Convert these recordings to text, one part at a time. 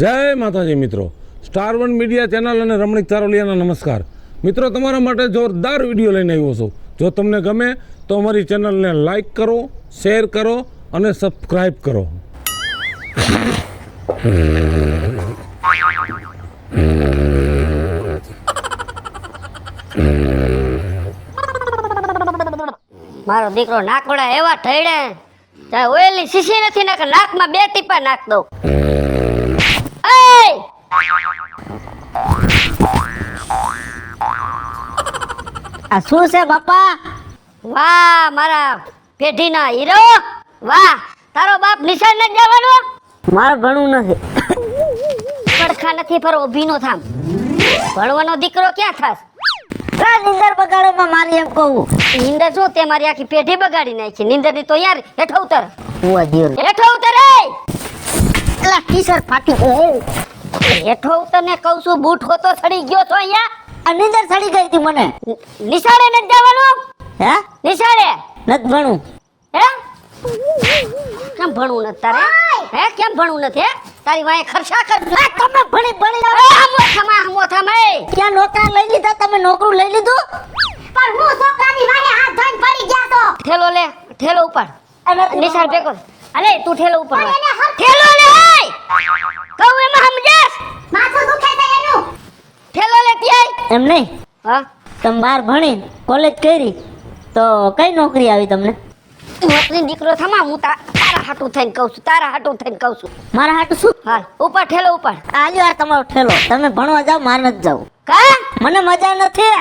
જય માતાજી મિત્રો, સ્ટાર1 મીડિયા ચેનલ અને રમણીક ચારોલિયાના નમસ્કાર મિત્રો. તમારા માટે જોરદાર વિડીયો લઈને આવ્યો છું. જો તમને ગમે તો અમારી ચેનલને લાઈક કરો, શેર કરો અને સબસ્ક્રાઈબ કરો. મારો દીકરો નાકોડા એવા ઠઈડે ચાહે ઓઇલની શીશી નથી નાખ નાકમાં બે ટીપા નાખ દો. આ શું છે બાપા? વાહ મારા પેઢીના હીરો, વાહ. તારો બાપ નિશાન ન જવાનો? મારે ભણવું નથી. પડખા નથી પર ઊભી નો થામ. ભણવાનો દીકરો ક્યાં થાસ? નિંદર બગાડોમાં મારી એમ કહું. નિંદર જો તે મારી આખી પેઢી બગાડી નાખી. નિંદર ની તો યાર હેઠો ઉતર, હું અધીર. હેઠો ઉતર. એલા ટી-શર્ટ ફાટી ગઈ. હેઠો ઉતર ને કહું છું. બૂટ હોતો સડી ગયો છો અહીંયા. આ નિંદર સડી ગઈ હતી મને. નિશાળે ન જવાનું? હે? નિશાળે નત ભણું. હે? કેમ ભણવું નથી તારે? હે કેમ ભણવું નથી? હે તારી વાય ખર્ચા કર. તમે ભણી મોથામાં ક્યાં નોકરા લઈ લીધા? તમે નોકરું લઈ લીધું? પણ હું છોકરાની વાહે હાથ ધોઈને પડી ગયા તો. ઠેલો લે, ઠેલો ઉપર. નિશાળ ભેગો અલે તું ઠેલો ઉપર ઠેલો લે. કહું એમાં સમજેસ? માથું દુખે છે એનું. ઠેલો લે ત્યાય એમ નહીં. હા તમે બાર ભણી કોલેજ કરી તો કઈ નોકરી આવી તમને? નોકરી દીકરો થમા. હું તારા હાટું થઈને કહું છું, તારા હાટું થઈને કહું છું. મારા હાટું શું? હાલ ઉપર ઠેલો ઉપર. આલ્યો આ તમારો ઠેલો. તમે ભણવા જાવ, મારે નથી જાવું. કા મને મજા નથી.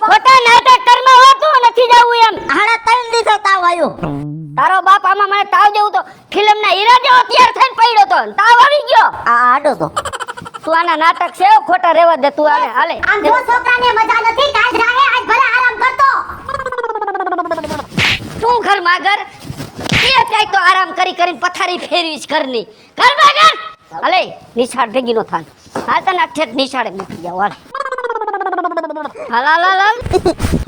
ખોટા નાટક કરમાં હોતું નથી જાવું એમ. હાડા 3 દિવસ તાવ આવ્યો. તારો બાપ આમાં મને તાવ જેવું તો ફિલ્મના હીરા જેવો તૈયાર થઈને પડ્યો તો તાવ આવી ગયો. આ આડો તો તું આના નાટક છે ખોટા રેવા દે તું. આલે હાલે આમ જો છોકરાને મજા નથી કાલ રાહે આજ ભલે આરામ કરતો. તું ઘર માગર એ કાઈ તો આરામ કરી કરીને પથારી ફેરવીશ ઘરની. ઘર માગર હાલે નિશાળ ભેગી નો થાન. હાલ તને ઠેઠ નિશાળે મૂકી જાવ. હાલ હાલ હાલ હાલ.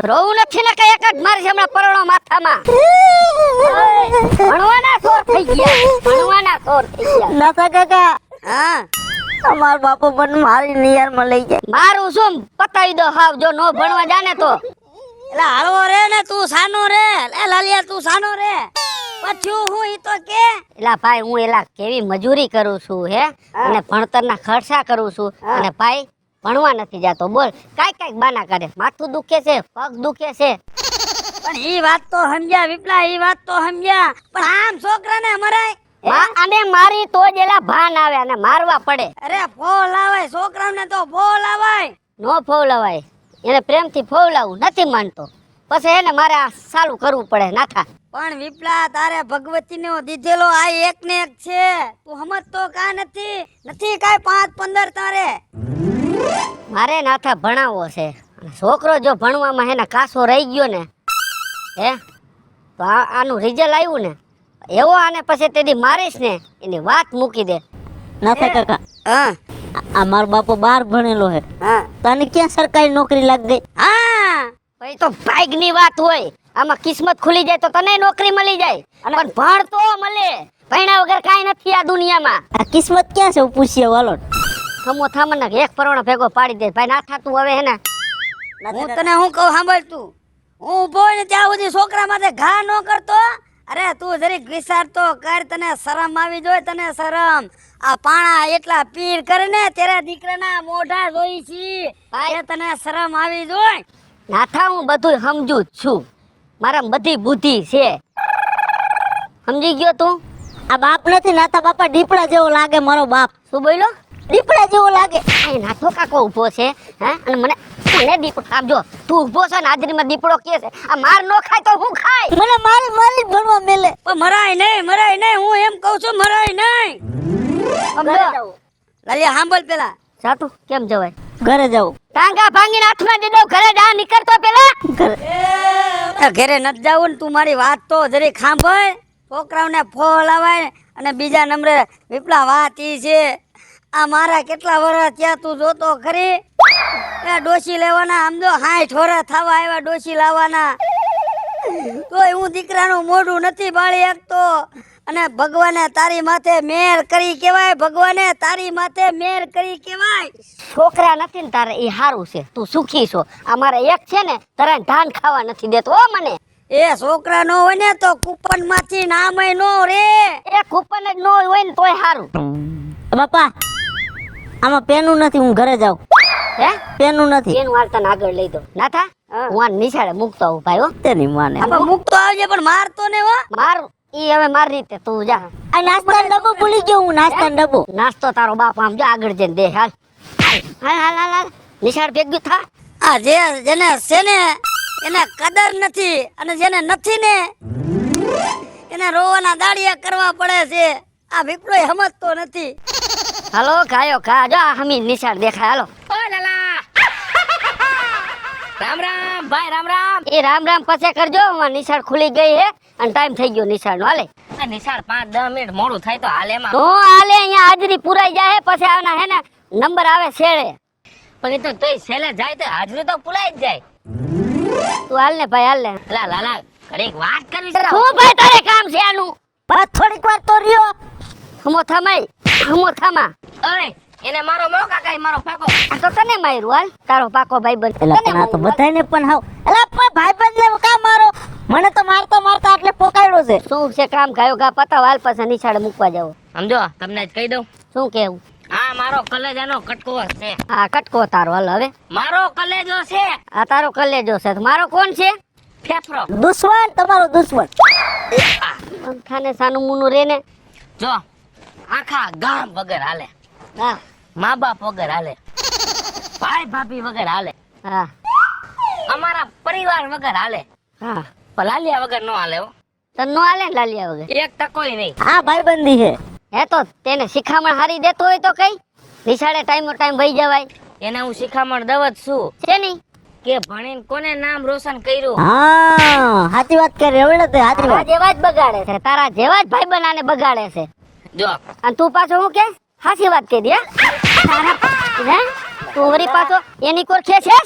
રોવું નથી ને કઈ એક જ મારી હમણાં પરણો માથામાં. ભણવાના સોર થઈ ગયા, ભણવાના સોર થઈ ગયા. નાતા કાકા, હા તમાર બાપુ મને મારી નિયરમાં લઈ જાય. મારું શું પતાવી દો હાવ. જો નો ભણવા જાને તો એલા હળવો રે ને તું સાનો રે. એ લાલિયા તું સાનો રે. પછી હું ઈ તો કે એલા ભાઈ હું એલા કેવી મજૂરી કરું છું હે, અને ભણતરના ખર્ચા કરું છું, અને ભાઈ ભણવા નથી જાતો. બોલ કાઈ બાના કરે. માથું દુખે છે, પગ દુખે છે. પણ ઈ વાત તો સમજ્યા વિપલા, ઈ વાત તો સમજ્યા. પણ આમ છોકરાને મરાય. અને મારી તો જ એલા ભાન આવે અને મારવા પડે. અરે ફોલ આવાય છોકરાને, તો ફોલ આવાય. નો ફોલાવાય એને પ્રેમથી ફોલાવું નથી માનતો. પછી એને મારે આ ચાલુ કરવું પડે નાથા. પણ વિપલા તારે ભગવતીનો દીધેલો આ એક ને એક છે. તું સમજતો કા નથી? નથી કાઈ 5-15 તારે. મારે નાથા ભણાવવો છે. અને છોકરો જો ભણવામાં એને કાસો રહી ગયો ને હે તો આનું રિઝલ્ટ આવ્યું ને એવો આને પછી તેદી મારીશ ને એની વાત મૂકી દે. નાથા કાકા, હા આ મારો બાપો 12 ભણેલો હે. હા તને ક્યાં સરકારી નોકરી લાગ ગઈ? હા ભાઈ તો ભાગની વાત હોય. આમાં કિસ્મત ખુલી જાય તો તને નોકરી મળી જાય, પણ ભણ તો મળે. ભણ્યા વગર કાઈ નથી આ દુનિયામાં. આ કિસ્મત ક્યાં છે? પૂછીએ વાલો. થમો થામના એક પરોણો ભેગો પાડી દે. ભાઈ ના થાતું હવે હે ને. હું તને હું કહું સાંભળ તું. હું ઉભો ને ત્યાં સુધી છોકરા માટે ઘા ન કરતો. અરે તું જરીક વિચાર તો કર. તને શરમ આવી જોઈએ, તને શરમ. આ પાણા એટલા પીર કરે ને તેરા દીકરાના મોઢા જોઈ છી. ભાઈ તને શરમ આવી જોઈએ. નાથા હું બધું સમજુ જ છું. મારા બધી બુદ્ધિ છે. સમજી ગયો તું? આ બાપ નથી નાતા બાપા, દીપડા જેવો લાગે મારો બાપ. શું બોલ્યો? દીપડા જેવો લાગે. આ નાથો કાકો ઊભો છે હે, અને મને દીપડો આપજો. તું ઊભો છે ને હાજરીમાં દીપડો કે છે. આ માર નો ખાય તો હું ખાય? મને મારી ભણવા મેલે. પણ મરાય નહીં. હું એમ કહું છું મરાય નહીં. સમજો લાલિયા સાંભળ પેલા. સાતું કેમ જવાય? ઘરે જાવ. ટાંગા ભાંગીને હાથમાં દે દો. ઘરે જા નીકળતો પેલા. ઘરે નથી જાવું ને. તું મારી વાત તો જરીક સાંભળ. છોકરાઓને ફોલ આવાય. અને બીજા નંબરે વિપલા વાત ઈ છે, આ મારા કેટલા વર્ષ ત્યાં તું જોતો ખરી. ડોસી લેવાના આમ જો 60 વર્ષ થવા આવ્યા ડોસી લાવવાના. તોય હું દીકરાનું મોઢું નથી બાળી શકતો. અને ભગવાને તારી માથે મેર કરી કેવાય, ભગવાને તારી માથે મેર કરી કેવાય. છોકરા નથી ને તારે એ હારું છે, તું સુખી છો. અમારે એક છે ને તારે ધાન ખાવા નથી દેતો હો મને. એ છોકરા નો હોય ને તો કૂપન માંથી નામય નો રે. એ કૂપન જ ન હોય ને તોય હારું. બાપા આમાં પેનું નથી, હું ઘરે જાઉં. હે પેનું નથી. એનું હાલ તને આગળ લઈ દો ના થા. હું આ નિશાળે મૂકતો આવું ભાઈ હો. તેની માને મૂકતો આવજે પણ મારતો ને હો. મારું ઈ હવે મારી રીતે તું જા. આ નાસ્તાનો ડબ્બો ભૂલી ગયો હું. નાસ્તાનો ડબ્બો નાસ્તો તારો બાપ આમ જો આગળ જઈને દે. હાલ હાલ હાલ હાલ હાલ નિશાળ ભેગું થા. આ જેને છે ને એને કદર નથી, અને જેને નથી ને એને રોવાના દાડિયા કરવા પડે છે. આ વિપ્લોય સમજતો નથી. હાલો ખાયો ખા જો હમી નિશાળ દેખાય. હાલો ઓ લાલા રામ રામ ભાઈ રામ રામ. એ રામ રામ પછી કરજો, અમાર નિશાળ ખુલી ગઈ હે અને ટાઈમ થઈ ગયો નિશાળ નો. હાલે આ નિશાળ 5-10 મિનિટ મોડું થાય તો હાલે માં. તો હાલે અહીંયા હાજરી પુરાઈ જાય પછી આવના હે ને નંબર આવે છેડે. પણ એ તો તોય છેલ્લે જાય તો હાજરી તો પુલાઈ જ જાય. તું હાલ ને ભાઈ હાલ ને. લા લાલા ઘડીક વાત કરવી છે. શું ભાઈ તારે કામ છે આનું? બસ થોડીક વાર તો રહ્યો. હમો થમાઈ હમો થમા. અરે એને મારો મોકા કાઈ મારો પાકો. આ તો તને માર્યું હાલ તારો પાકો ભાઈબંધ. એલા પણ આ તો બધાને પણ હાવ. એલા પણ ભાઈબંધ ને કા મારો? મને તો મારતા મારતા એટલે પોકાડ્યો છે. શું છે કામ ખાયો ગા પતાવ હાલ પછી નિશાળે મૂકવા જાવ. સમજો તમને જ કહી દઉં. શું કેવું? આ મારો કલેજાનો કટકો છે. આ કટકો તારો હાલ હવે. મારો કલેજો છે આ તારો કલેજો છે તો મારો કોણ છે? ફેફરો. દુશ્મન, તમારો દુશ્મન. ખાને સાનું મુનું રે ને. જો આખા ગામ વગર હાલે, હા મા બાપ વગર હાલે, ભાઈ ભાભી વગર હાલે, હા અમારા પરિવાર વગર હાલે, હા પણ લાલિયા વગર નો હાલે હો. તને નો હાલે ને લાલિયા વગર. એક ટકોય નહીં. આ ભાઈબંધી છે. હે તો તેને શિખામણ હારી દેતો હોય તો કઈ નિશાળે ટાઈમ વહી જવાય. એને હું શિખામણ દવ જ છું છે ની કે ભણીને કોને નામ રોશન કર્યું. હા સાચી વાત કરી. હવે તે સાચી તારા વાત. જેવા જ બગાડે છે, તારા જેવા જ ભાઈ બનાને બગાડે છે. જો અને તું પાછો હું કે હાચી વાત કરી હે? હે તું વરી પાછો એની કોર ખેંચે છે?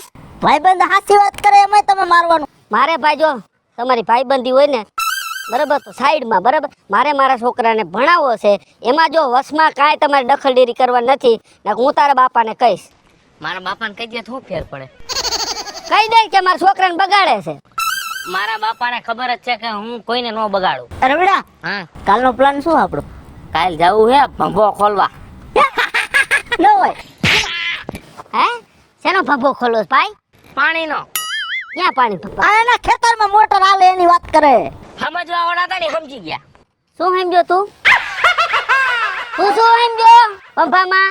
ભાઈબંધ સાચી વાત કરે એમાંય તમે મારવાનું. મારે ભાઈ જો તમારી ભાઈબંધી હોય ને બરાબર તો સાઈડમાં બરાબર. મારે મારા છોકરાને ભણાવવો છે, એમાં જો વસમાં કાંઈ તમારે દખલગીરી કરવા નથી ને હું તારા બાપાને કહીશ. મારા બાપાને કહી દે શું ફેર પડે. કહી દે કે મારા છોકરાને બગાડે છે. મારા બાપાને ખબર જ છે કે હું કોઈને નો બગાડું. રવિડા હા કાલનો પ્લાન શું આપણો? કાલ જવું હે ભંભો ખોલવા. ન હોય હે શેનો ભભ્ભો ખોલો છે ભાઈ? પાણીનો. ક્યાં પાણી ભભ્ભા? આ એના ખેતરમાં મોટર હાલે એની વાત કરે. સમજવા વાળા હતા ને સમજી ગયા. શું સમજ્યો તું? તું શું સમજ્યો ભભ્ભામાં?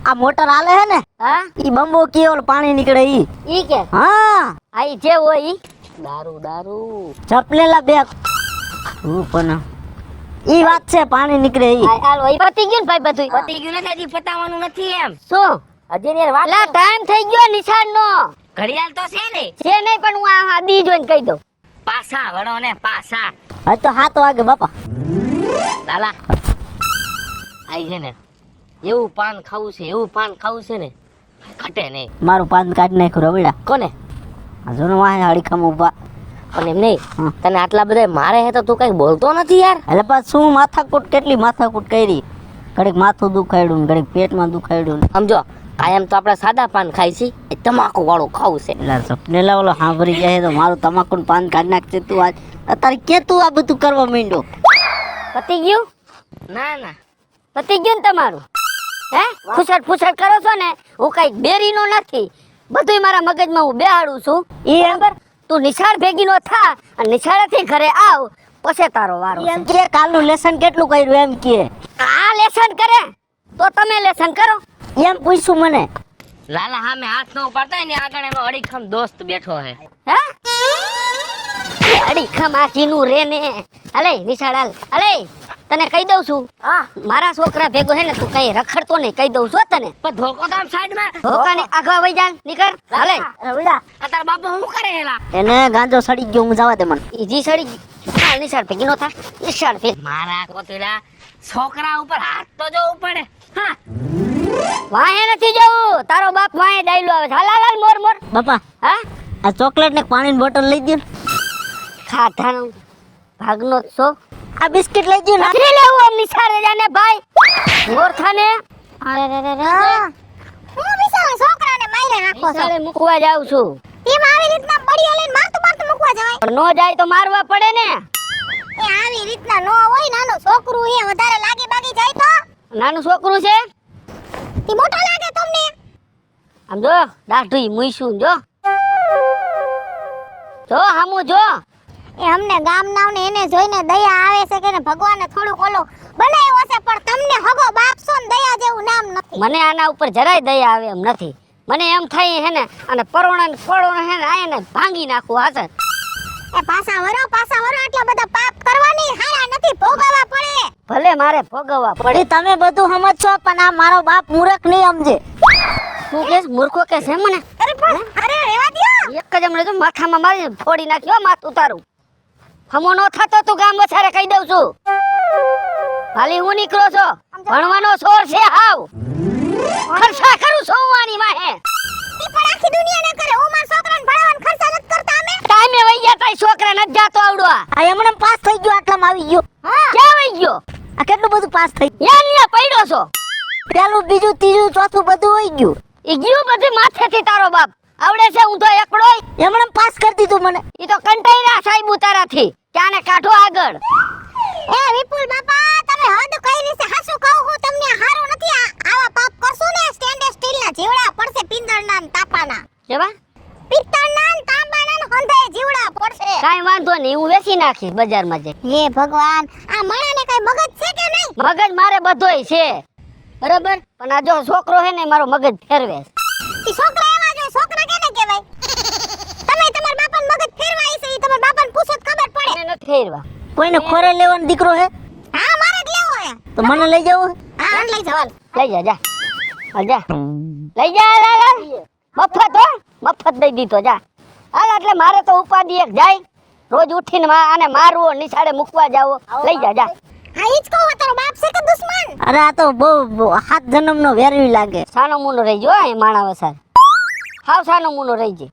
આ મોટર હાલે હે ને હા ઈ બંબો કે ઓલ પાણી નીકળે ઈ. ઈ કે હા આ ઈ જે હોય ઈ દારૂ દારૂ. ચપલેલા બે હું પણ ઈ વાત છે પાણી નીકળે ઈ. હાલ હોય પતી ગયું ને ભાઈ બધું. પતી ગયું નથી, હજી પતાવવાનું નથી એમ. શું હજી ને વાત. લા ટાઈમ થઈ ગયો નિશાળનો. ઘડિયાળ તો છે ને. છે નહીં પણ હું આ દી જોઈને કહી દઉં. પાસા વળો ને પાસા. હવે તો 7 વાગે બાપા. લાલા આઈ છે ને એવું પાન ખાવું છે, એવું પાન ખાવું છે ને ઘટે નહીં. મારું પાન કાઢી નાખ્યું રવિડા. કોને? આ જોને વાહે હડીખમ ઉભા. પણ એમ નહીં, તને આટલા બધા મારે હે તો તું કઈ બોલતો નથી યાર. એટલે પાછું શું માથાકૂટ, કેટલી માથાકૂટ કરી. ઘડીક માથું દુખાડ્યું ને ઘડીક પેટમાં દુખાડ્યું ને. સમજો કાયમ તો આપણે સાદા પાન ખાઈ છી, તમાકુ વાળું ખાવું છે. એટલે સપનેલા ઓલો સાંભળી જાય તો મારું તમાકુનું પાન કાઢી નાખશે. તું આજ અત્યારે કે તું આ બધું કરવા માંડ્યો? પતી ગયું? ના ના પતી ગયું ને તમારું? હે ફૂસડ કરો છો ને? હું કઈ બેરીનો નથી, બધુંય મારા મગજમાં હું બેહાડું છું. ઈ બરાબર તું નિશાળ ભેગી નો થા અને નિશાળેથી ઘરે આવ પછી તારો વારો એમ છે. કે કાલનું લેસન કેટલું કર્યું એમ કે. આ લેસન કરે તો તમે લેસન કરો. એમ પૂછ્યું મને. લાલા સામે હાથ નો ઉપાડતા ને આગળ એનો અડીખમ દોસ્ત બેઠો હે. હે અડી ખમાચીનું રે ને. અલે નિશાળ હાલ. અલે તને કહી દઉં છું હા મારા છોકરા ભેગો હે ને તું કઈ રખડતો નહીં, કહી દઉં છું તને. પણ ધોકો તો આમ સાઈડ માં. ધોકાની આગળ વઈ જા નીકળ. હાલે રવિડા આ તારા બાપા શું કરે હેલા? એને ગાંજો સડી ગયો, હું જવા દે મને. ઈજી સડી ચાલ નિશાળ ભેગી નો થા. નિશાળ ભેગી મારા કોતરા છોકરા ઉપર હાથ તો જોવું પડે. હા વાહે નથી જવું, તારો બાપ વાહે ડાયલો આવે છે. હાલ હાલ હાલ, મોર મોર. બાપા હા આ ચોકલેટ ને પાણીની બોટલ લઈ દે. ખાધાનો ભાગનો છો. આ બિસ્કિટ લઈ ગયો ના નથી લેવું આમ નિશાળે જાને ભાઈ મોરખાને અરે રે રે રે હું બિચારા છોકરાને મારી નાખો છો નિશાળે મૂકવા જાઉં છું એમ આવી રીતના બળીઓ લઈને મારતું મૂકવા જવાય પણ નો જાય તો મારવા પડે ને એ આવી રીતના નો હોય નાનું છોકરું એ વધારે લાગી બાગી જાય તો નાનું છોકરું છે ઈ મોટો લાગે તમને આમ જો દાઢી મૂઈશું જો હામું જો એ અમને ગામનાઓને એને જોઈને દયા આવે છે કે ને ભગવાને થોડુંક ઓલો બનાવ્યો છે પણ તમને હગો બાપ છો ને દયા જેવું નામ નથી મને આના ઉપર જરાય દયા આવે એમ નથી મને એમ થાય હે ને અને પરોણા ને ફળોણા હે ને આને ભાંગી નાખું હાથે એ પાછા વરો આટલા બધા પાપ કરવાની હારા નથી ભોગવવા પડે ભલે મારે ભોગવવા પડે તમે બધું સમજશો પણ આ મારો બાપ મૂર્ખ નહીં સમજે શું કે મૂર્ખો કે છે મને અરે પણ અરે રેવા દ્યો એક જ હમણાં જો માથામાં મારી ફોડી નાખ્યો માથું તારું હમો નો થતો તું ગામ વસારે કહી દઉં છું ખાલી હું નીકળો છો ભણવાનો છોર છે હાવ ખર્ચા કરું છું વાની વાહે ઈ પણ આખી દુનિયા ના કરે હું મારા છોકરાને ભણાવવાનો ખર્ચા નથી કરતા અમે ટાઈમે વઈ ગયા તારી છોકરા નથી જાતો આવડવા આ એમણે પાસ થઈ ગયો આટલામાં આવી ગયો ક્યાં વઈ ગયો આ કેટલું બધું પાસ થઈ યા ન્યા પડ્યો છો પેલું બીજું ત્રીજું ચોથું બધું હોઈ ગયું ઈ ગયું બધી માથેથી તારો બાપ આવડે છે ઊંધો એકડોય એમણે પાસ કરી દીધું મને ઈ તો કંટાઈરા સાહેબ ઉતારાથી ક્યાંને કાઢો આગળ એ વિપુલ બાપા તમે હદ કઈ છે હાસુ કહું હું તમને હારું નથી આવા પાપ કરશો ને સ્ટેન્ડર્ડ સ્ટીલના જીવડા પડશે પિંદળના ને તાપાના કેવા પિત્તળના ને તાંબાના ને હંધાય જીવડા પડશે કાઈ વાંધો નહીં હું વેચી નાખીશ બજારમાં જઈ હે ભગવાન આ માણાને કઈ મગજ છે કે નહીં મગજ મારે બધોય છે બરાબર પણ આ જો છોકરો હે ને મારો મગજ ફેરવે ઈ છોકરા એવા જો છોકરા કેને કહેવાય તમે તમાર બાપાને મગજ ફેરવાય છે ઈ તમાર બાપાને પૂછો તો ખબર પડે એને નથી ફેરવા કોઈને ખોરે લેવાનો દીકરો હે હા મારે જ લેવો હે તો મને લઈ જાવ હા લઈ જવાલ લઈ જા જા લઈ જા લા મફત હો મફત દઈ દીધો જા હાલ એટલે મારે તો ઉપાધિ એક જાય રોજ ઉઠીને આને મારવો નિશાળે મૂકવા જાવો લઈ જા જા હા ઈ જ કહું તારો બાપ છે કે દુશ્મન અરે આ તો બહુ હાથ જન્મનો વેરવી લાગે સાનો મૂનો રહી જો એ માણા વસાર હાવ સાનો મૂનો રહી જે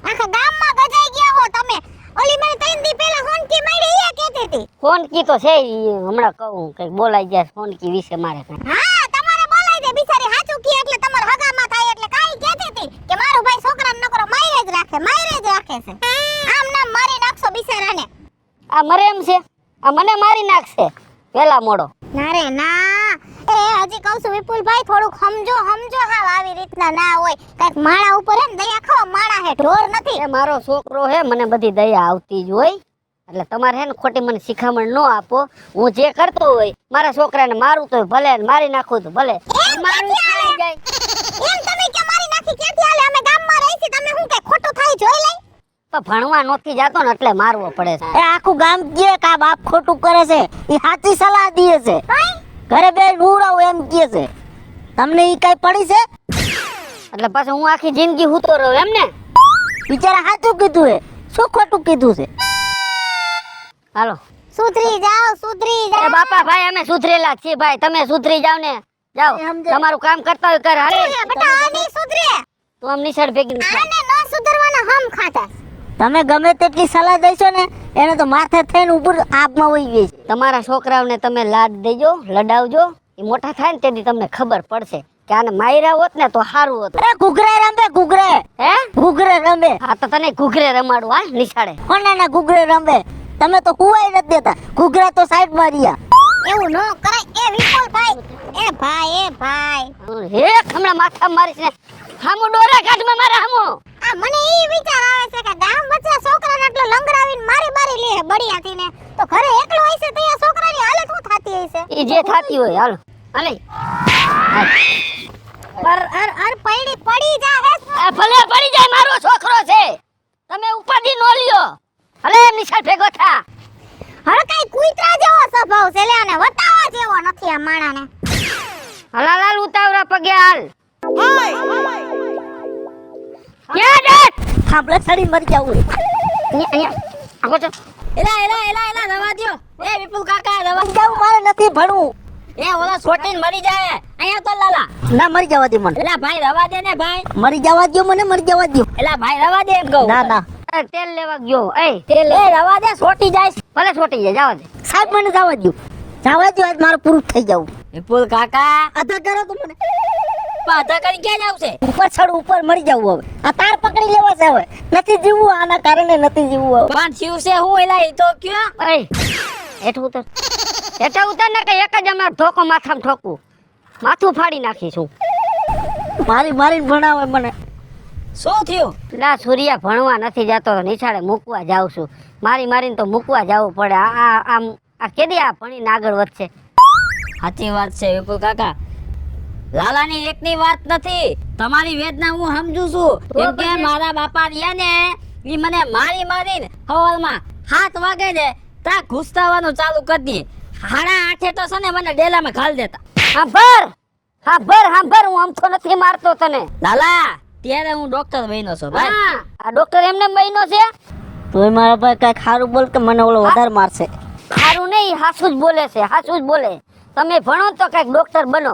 આખા ગામમાં ગજાઈ ગયા હો તમે ઓલી મને 3 દી પહેલા હોનકી મારી એ કહેતી હતી ફોનકી તો છે ઈ હમણાં કહું કઈક બોલાઈ જાય ફોનકી વિશે મારે કઈ હા તમારે બોલાઈ દે બિચારી હાચું કી એટલે તમાર હગામાં થાય એટલે કાઈ કહેતી હતી કે મારો ભાઈ છોકરાને નકરો મારે જ રાખે છે આમ નામ મારી નાખશો બિચારાને આ મરે એમ છે આ મને મારી નાખશે પેલા મોડો ના રે ના એ હજી કહું છું વિપુલભાઈ થોડુંક સમજો હાવ આવી રીતના ના હોય કઈક માણા ઉપર એમ દયા ખાઓ માણા હે ઢોર નથી એ મારો છોકરો હે મને બધી દયા આવતી જ હોય એટલે તમારે હે ને ખોટી મને શિખામણ ન આપો હું જે કરતો હોય મારા છોકરાને મારું તો ભલે ને મારી નાખું તો ભલે મારું ચાલી જાય એમ તમે કે મારી નાખી ક્યાંથી આલે અમે ગામમાં રહી છીએ તમે હું કે ખોટું થાય જોઈ લઈ તો ભણવા નોતી જાતો ને એટલે મારવો પડે છે એ આખું ગામ કે આ બાપ ખોટું કરે છે એ સાચી સલાહ દે છે ઘરે બે ઉડાવ એમ કહે છે તમને ઈ કઈ પડી છે એટલે પાછું હું આખી જિંદગી હુતો રહું એમ ને બિચારા સાચું કીધું હે શું ખોટું કીધું છે હાલો સુધરી જાઓ એ બાપા ભાઈ અમે સુધરેલા છીએ ભાઈ તમે સુધરી જાવ ને જાઓ તમારું કામ કરતા હોય કર હાલે બેટા આની સુધરે તું આમ નિશાળ ભેગી ન થા. આને નો સુધરવાના હમ ખાતા તમે ગમે તેટલી સલાહ દઈશો ને એને તો માથે થઈને ઉપર આપમાં વહી ગઈ છે તમારા છોકરાઓને તમે લાડ દેજો લડાવજો એ મોટા થાય ને તેથી તમને ખબર પડશે કે આને માયરા હોત ને તો સારું હતું અરે ઘૂઘરે રમે ઘૂઘરે હે ઘૂઘરે રમે હા તો તને ઘૂઘરે રમાડું હા નિશાળે કોના ઘૂઘરે રમે તમે તો હુવાય નથી દેતા ઘૂઘરા તો સાઈડ માં રહ્યા એવું નો કરાય એ વિપુલભાઈ એ ભાઈ હે હમણાં માથા મારીશ ને હામું ડોરા કાઢમાં મારે હામું આ મને ઈ વિચાર આવે છે કે ગામ વચ્ચે છોકરાને આટલો લંગડાવીને મારી લે બળિયાથી ને તો ઘરે એકલો હોય છે તો આ છોકરાની હાલત શું થાતી હશે એ જે થાતી હોય હાલો હાલે અર પડી જા હે આ ભલે પડી જાય મારો છોકરો છે તમે ઉપાધિ નો લ્યો હલે નિશાળ ભેગો થા હવે કઈ કુતરા જેવો સ્વભાવ છે લે અને વતાવા જેવો નથી આ માણાને હલાલાલ ઉતાવળા પગે હાલ ક્યાં જાત થાંભલે સડી મરી જાવું અહીંયા આગો તો એલા રવા દ્યો એ વિપુલ કાકા રવા જાવું મારે નથી ભણવું એ ઓલા છોટીને મરી જાય અહીંયા તો લાલા ના મરી જવા દે મને એલા ભાઈ રવા દે ને ભાઈ મરી જવા દો મને મરી જવા દો એલા ભાઈ રવા દે એમ કહું ના ના તેલ લેવા ગયો એ એ રવા દે છોટી જાય ભલે છોટી જાય જવા દે સાહેબ મને જવા દો આજ મારું પૂરું થઈ જાવું. વિપુલ કાકા આધા કરો તો મને પાધા કરી ક્યાં જાવ છે? ઉપર ચડ ઉપર મરી જાવું હવે. આ તાર પકડી લેવા છે હવે. નથી જીવવું આના કારણે નથી જીવવું હવે. પણ શિવ છે હું એલા એ તો કયો? અરે હેઠ ઉતર હેઠ ઉતર ને કે એક જ અમાર ધોકો માથામાં ઠોકું માથું ફાડી નાખીશું. મારી ભણાવે મને. શું થયું? ના સૂર્યા ભણવા નથી જતો તો નિશાળે મૂકવા જાઉં છું. મારીને તો મૂકવા જવું પડે. આ કેદી આ ભણીને આગળ વધશે. સાચી વાત છે વિપુલ કાકા. લાલાની એકની વાત નથી, તમારી વેદના હું સમજુ છું. કેમ કે મારા બાપા રહ્યા ને ઈ મને મારીને હવારમાં 7 વાગે ને તા ઘૂસતાવાનું ચાલુ કરી દે. 8:30 તો છે ને મને ડેલામાં ઘાલ દેતા. હાંભર હું આમથો નથી મારતો તને. લાલા ત્યારે હું ડોક્ટર બન્યો છું ભાઈ. હા આ ડોક્ટર એમને બન્યો છે. તોય મારા ભાઈ કઈ ખારું બોલ કે મને ઓલો વધારે મારશે. સારું નહીં, હાસું જ બોલે છે, હાસું જ બોલે. તમે ભણો તો કઈક ડોક્ટર બનો.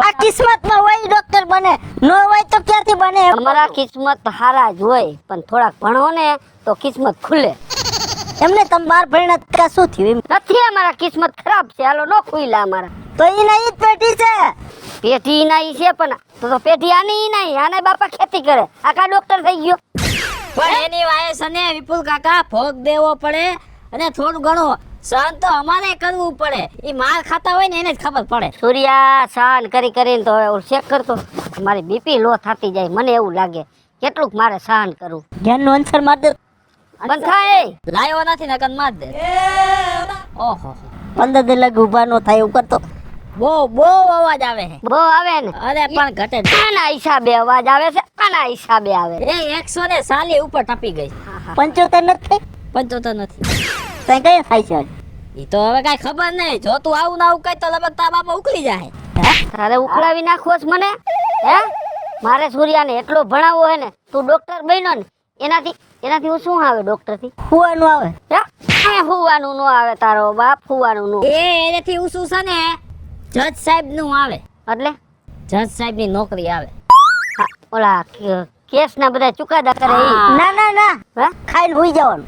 આ કિસ્મતમાં હોય ડોક્ટર બને, ન હોય તો ક્યાંથી બને? અમારા કિસ્મત હારા જ હોય, પણ થોડાક ભણો ને તો કિસ્મત ખુલે. એમને તમે 12 ભણ્યા શું થયું? નથી અમારા કિસ્મત ખરાબ છે. હાલો નો ખુઈલા અમારા. તો ઈ નહીં જ પેટી છે. પેઢી ના ઈ છે પણ તો પેઢી આની નહીં. આને બાપા ખેતી કરે, આ કા ડોક્ટર થઈ ગયો. પણ એની વાયસ અને વિપુલ કાકા ભોગ દેવો પડે અને થોડું ઘણું સહન તો અમારે કરવું પડે. ઈ માર ખાતા હોય ને એને જ ખબર પડે. સૂર્યા સહન કરીને તો હવે ચેક કરતો મારી બીપી લો થતી જાય. મને એવું લાગે કેટલુંક મારે સહન કરવું. જ્ઞાનનો આન્સર માર દે. બંધ થાય. લાયો નથી નકર માર દે. ઓહો 15 દી લગી ઊભા નો થાય એવું કરતો. બહુ અવાજ આવે છે. બહુ આવે ને. અરે પણ ઘટે જ. આના હિસાબે અવાજ આવે છે, આના હિસાબે આવે. એ 140 ઉપર ટપી ગઈ. 75 નથી 75 નથી. તઈ કઈ થાય છે? ઈ તો હવે કઈ ખબર નહીં. જો તું આવું ના આવું કઈ તો લગભગ તારા બાપા ઉકળી જાય. તારે ઉકળાવી નાખવો છે મને? હે મારે સૂર્યાને એટલો ભણાવવો હે ને. તું ડોક્ટર બન્યો ને એનાથી હું શું આવે ડોક્ટર થી? હુવાનું આવે. હે હુવાનું નો આવે. તારો બાપ હુવાનું નો. એનેથી ઉસું છે ને જજ સાહેબ નું આવે. એટલે જજ સાહેબ ની નોકરી આવે. હા, ઓલા કેસ ના બધા ચુકાદા કરે ઈ. ના હે ખાઈને હુઈ જવાનું.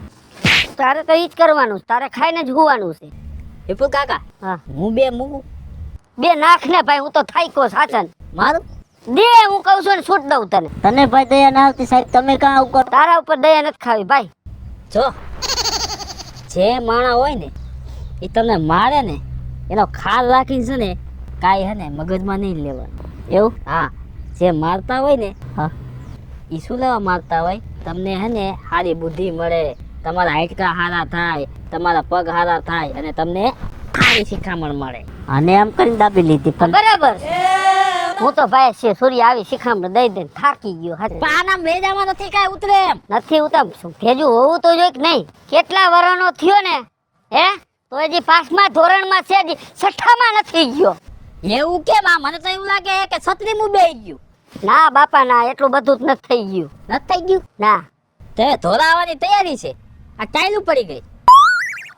તારે તો ઈ જ કરવાનું છે. તારે ખાઈને જ હુવાનું છે. વિપુલ કાકા હા હું 2 મૂકું? 2 નાખ ને ભાઈ. હું તો થાક્યો સાચન. મારું દે હું કહું છું ને છૂટ દઉં તને. તને ભાઈ દયા ના આવતી સાહેબ, તમે કાં આવું કરો? તારા ઉપર દયા નથી ખાવી ભાઈ. જો જે માણા હોય ને એ તમને મારે ને એનો ખ્યાલ રાખીને છે ને કાંઈ હે ને મગજમાં નહીં લેવાનું. એવું? હા, જે મારતા હોય ને હા એ શું લેવા મારતા હોય? તમને હે ને સારી બુદ્ધિ મળે, તમારા હાડકા સારા થાય, તમારા પગ સારા થાય અને તમને સારી શિખામણ મળે. અને આમ કરીને દાબી લીધી. પણ બરાબર. હું તો ભાઈ છે સૂર્ય આવી શિખામણ દઈ દઈને થાકી ગયો. હાચે. પણ આના ભેજામાં નથી કાંઈ ઉતરે એમ. નથી ઉતમ. ભેજું હોવું તો જોઈએ કે નહીં. કેટલા વર્ષનો થયો ને હે તો હજી 5મા ધોરણમાં છે, હજી 6ઠામાં નથી ગયો. એવું કેમ? આ મને તો એવું લાગે કે 36મું બેહી ગયું. ના બાપા ના, એટલું બધું જ નથી થઈ ગયું. નથી થઈ ગયું? ના તે ધોરાવાની તૈયારી છે. આ ટાઈલું પડી ગઈ.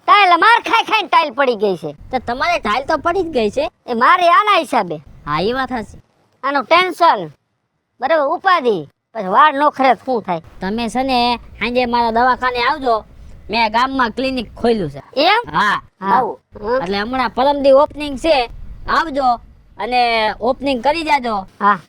ટાઈલ માર ખાઈને ટાઈલ પડી ગઈ છે. તો તમારે ટાઈલ તો પડી જ ગઈ છે. એ મારે આના હિસાબે. હા એ વાત હશે. આનું ટેન્શન બરાબર, ઉપાધિ, પછી વાળ નો ખરે શું થાય. તમે છે ને સાંજે મારા દવાખાને આવજો. મેં ગામમાં ક્લિનિક ખોલ્યું છે. એમ? હા આવું. એટલે હમણાં પરમદી ઓપનિંગ છે. આવજો અને ઓપનિંગ કરી જાજો. હા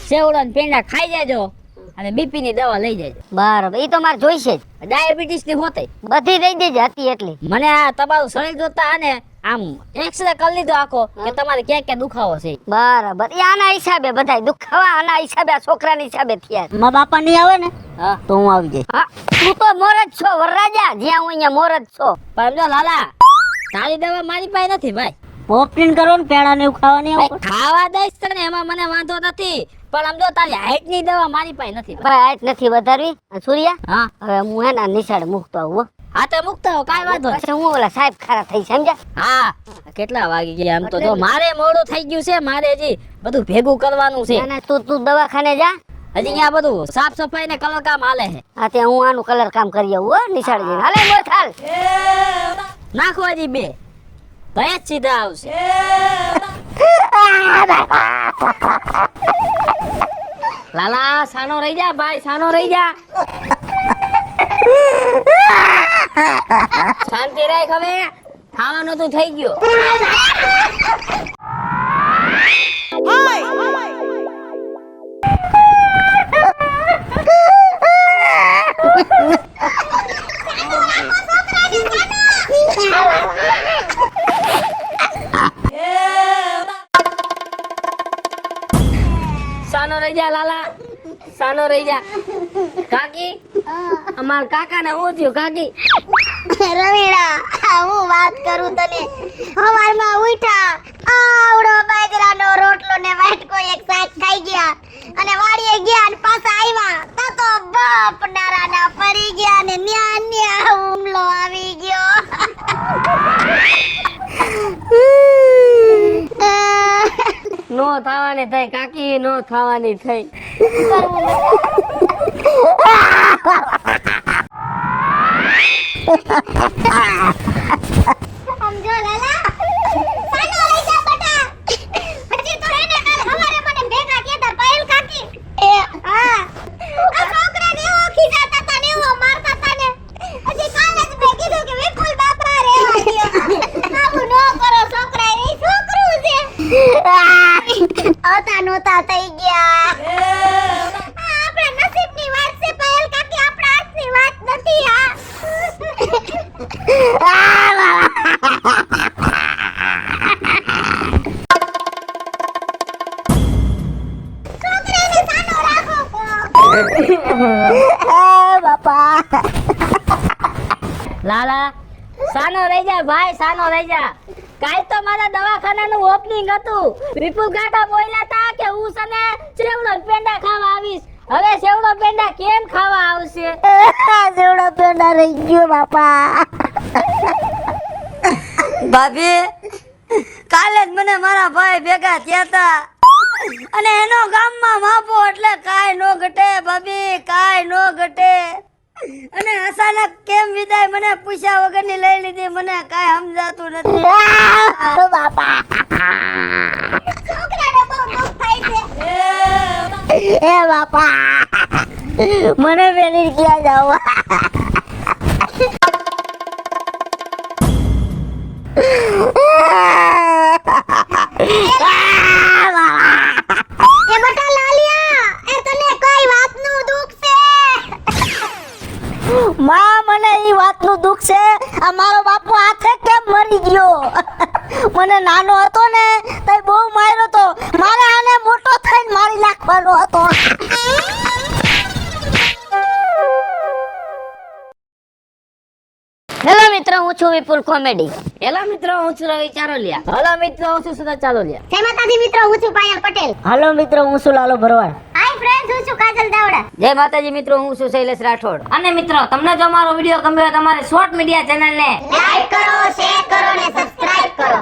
સેવડો ને પેંડા ખાઈ જાજો અને બીપી ની દવા લઈ જાજો. બરાબર, એ તો મારે જોઈશે જ. ડાયાબિટીસ ની હોતે બધી દઈ દેજે હતી એટલી. મને આ તમારું શરીર જોતા અને આમ એક્સરે કરી લીધો આખો કે તમારે ક્યાં ક્યાં દુખાવો છે. બરાબર, એ આના હિસાબે બધાય દુખાવા આના હિસાબે, આ છોકરાના હિસાબે થયા. મારા બાપા નહીં આવે ને હા તો હું આવી જઈશ. હા તું તો મોર જ છો વરરાજા, જ્યાં હું અહીંયા મોર જ છો. પણ જો લાલા તારી દવા મારી પાસે નથી ભાઈ. ઓપનિંગ કરો ને પેડા ને એવું ખાવા નહીં આવું. ખાવા દઈશ તને એમાં મને વાંધો નથી, પણ આમ જો તારી હાઈટ ની દવા મારી પાસે નથી. ભાઈ હાઈટ નથી વધારવી. અને સૂર્યા હા હવે હું હે ને આ નિશાળે મૂકતો આવું હો. હા તો મુકતા હો, કાંઈ વાંધો નહીં. પછી હું ઓલા સાહેબ ખારા થઈ સમજ્યા. હા કેટલા વાગી ગયા? આમ તો જો મારે મોડું થઈ ગયું છે. મારે હજી બધું ભેગું કરવાનું છે. ના, ના, તું દવાખાને જા. હજી અહીંયા બધું સાફ સફાઈ ને કલર કામ હાલે છે. હા ત્યાં હું આનું કલર કામ કરી આવું હો નિશાળે જઈને. હાલે મોર થાલ. નાખો હજી 2 તો જ સીધા આવશે. લાલા સાનો રહી જા ભાઈ, સાનો રહી જા. શાંતિ રાખ હવે. ખાવાનું તો થઈ ગયો. સાનો રહી જા લાલા, સાનો રહી જા. કાકી, અમાર કાકા ને હું થયું કાકી? રવિડા હું વાત કરું તને સવારમાં ઉઠા આવડો બાજરાનો રોટલો ને વાટકો એક શાક ખાઈ ગયા અને વાડીએ ગયા અને પાછા આવ્યા તો બાપ નારાના પડી ગયા ને ન્યા હુમલો આવી ગયો. નો થવાની થઈ કાકી, નો થવાની થઈ. સમજો લાલા સાનો લઈ જા બટા. હજી તો હે ને કાલ હવારે મને ભેગા કેતા પાયલ કાકી એ હા આ છોકરાને એવો ખીજાતા તા ને એવો મારતા તા ને હજી કાલે જ મેં કીધું કે વિપુલ બાપા રેવા દ્યો. આવું ન કરો છોકરા, એ છોકરું છે. આતા નોતા થઈ ગયા. આપણા નસીબની વાત છે પાયલ કાકી, આપણા હાથની વાત નથી. છોકરાને સાનો રાખો બાપા. લાલા, સાનો રહી જા ભાઈ, સાનો રહી જા. કાલ તો મારા દવાખાનાનું ઓપનિંગ હતું. વિપુલ કાકા બોલ્યા હતા કે હું સને સેવડો પેંડા ખાવા આવીશ. હવે સેવડો પેંડા કેમ ખાવા આવશે? જેવડો પેંડા રહી ગયો બાપા. ભાભી, કાલે જ મને મારા ભાઈ ભેગા થયા હતા અને એનો ગામમાં માપો એટલે કાંઈ નો ઘટે ભાભી, કાંઈ નો ઘટે. અને અચાનક કેમ વિદાય મને પૂછ્યા વગરની લઈ લીધી, મને કાંઈ સમજાતું નથી. બાપા છોકરાને બહુ દુઃખ થાય છે. એ બાપા મને વેલી ક્યાં જાવ. એ બટા લાલિયા, એ તને કઈ વાતનું દુઃખ છે? માં મને ઈ વાતનું દુઃખ છે. આ મારો બાપુ હાથે કેમ મરી ગયો? મને નાનો હતો ને તો બહુ માર્યો તો. મારે આને મોટો થઈને મારી નાખવાનો હતો. હેલો મિત્રો, હું છું વિપુલ કોમેડી. હેલો મિત્રો, હું છું રવિ ચારોલિયા. હેલો મિત્રો, હું છું સુધા ચારોલિયા. જય માતાજી મિત્રો, હું છું પાયલ પટેલ. હેલો મિત્રો, હું છું લાલો ભરવાડ. હાય ફ્રેન્ડ્સ, હું છું કાજલ દાવડા. જય માતાજી મિત્રો, હું છું શૈલેષ રાઠોડ. અને મિત્રો, તમને જો અમારો વિડીયો ગમ્યો હોય તો અમારી શોર્ટ મીડિયા ચેનલને લાઈક કરો, શેર કરો ને સબસ્ક્રાઇબ કરો.